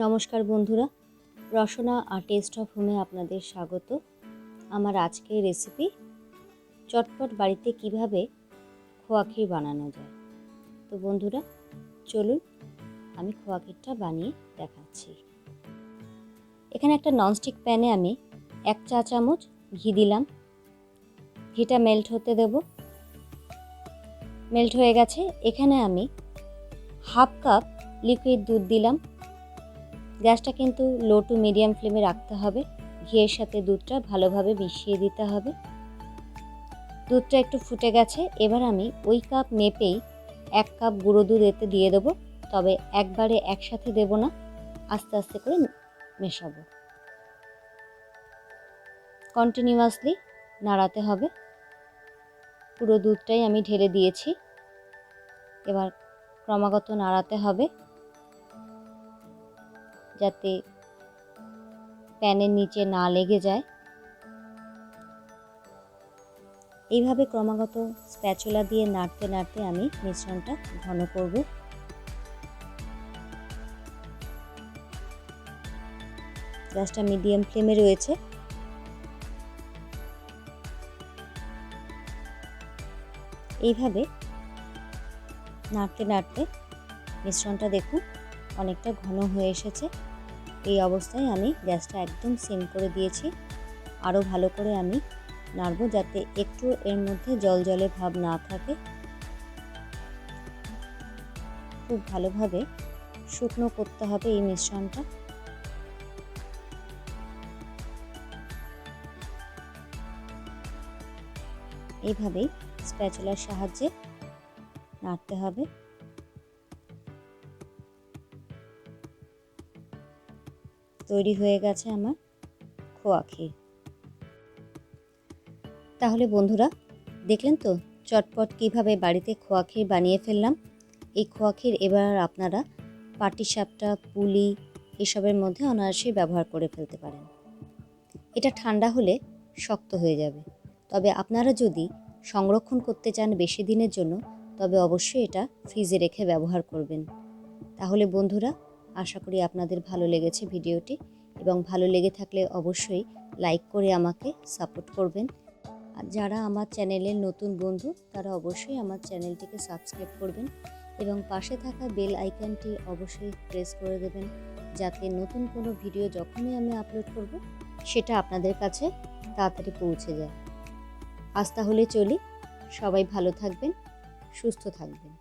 নমস্কার বন্ধুরা, rasona.a.taste.of.home আপনাদের স্বাগত। আমার আজকের রেসিপি চটপট বাড়িতে কিভাবে খোয়া ক্ষীর বানানো যায়। তো বন্ধুরা চলুন আমি খোয়া ক্ষীরটা বানিয়ে দেখাচ্ছি। এখানে একটা ননস্টিক প্যানে আমি 1 চা চামচ ঘি দিলাম। ঘিটা মেল্ট হতে দেব। মেল্ট হয়ে গেছে। এখানে আমি হাফ কাপ লিকুইড দুধ দিলাম। গ্যাসটা কিন্তু লো টু মিডিয়াম ফ্লেমে রাখতে হবে। ঘিয়ের সাথে দুধটা ভালোভাবে মিশিয়ে দিতে হবে। দুধটা একটু ফুটে গেছে। এবার আমি ওই কাপ মেপেই 1 কাপ গুঁড়ো দুধ এতে দিয়ে দেবো। তবে একবারে একসাথে দেব না, আস্তে আস্তে করে মেশাবো। কন্টিনিউয়াসলি নাড়াতে হবে। পুরো দুধটাই আমি ঢেলে দিয়েছি। এবার ক্রমাগত নাড়াতে হবে যাতে প্যানের নিচে না লেগে যায়। এইভাবে ক্রমাগত স্প্যাচুলা দিয়ে নাড়তে নাড়তে আমি মিশ্রণটা ঘন করব। গ্যাসটা মিডিয়াম ফ্লেমে রয়েছে। এইভাবে নাড়তে নাড়তে মিশ্রণটা দেখুন অনেকটা ঘন হয়ে এসেছে। এই অবস্থায় আমি গ্যাসটা একদম সিম করে দিয়েছি। আরও ভালো করে আমি নাড়ব যাতে একটু এর মধ্যে জলজলে ভাব না থাকে। খুব ভালোভাবে শুকনো করতে হবে এই মিশ্রণটা। এইভাবেই স্প্যাচুলার সাহায্যে নাড়তে হবে। তৈরি হয়ে গেছে আমার খোয়া ক্ষীর। তাহলে বন্ধুরা দেখলেন তো চটপট কিভাবে বাড়িতে খোয়া ক্ষীর বানিয়ে ফেললাম। এই খোয়া ক্ষীর এবার আপনারা পাটিসাপটা, পুলি এসবের মধ্যে অনায়াসেই ব্যবহার করে ফেলতে পারেন। এটা ঠান্ডা হলে শক্ত হয়ে যাবে। তবে আপনারা যদি সংরক্ষণ করতে চান বেশি দিনের জন্য, তবে অবশ্যই এটা ফ্রিজে রেখে ব্যবহার করবেন। তাহলে বন্ধুরা আশা করি আপনাদের ভালো লেগেছে ভিডিওটি, এবং ভালো লেগে থাকলে অবশ্যই লাইক করে আমাকে সাপোর্ট করবেন। আর যারা আমার চ্যানেলের নতুন বন্ধু তারা অবশ্যই আমার চ্যানেলটিকে সাবস্ক্রাইব করবেন এবং পাশে থাকা বেল আইকনটি অবশ্যই প্রেস করে দেবেন, যাতে নতুন কোনো ভিডিও যখনই আমি আপলোড করব সেটা আপনাদের কাছে তাড়াতাড়ি পৌঁছে যায়। আজ তাহলে চলি, সবাই ভালো থাকবেন, সুস্থ থাকবেন।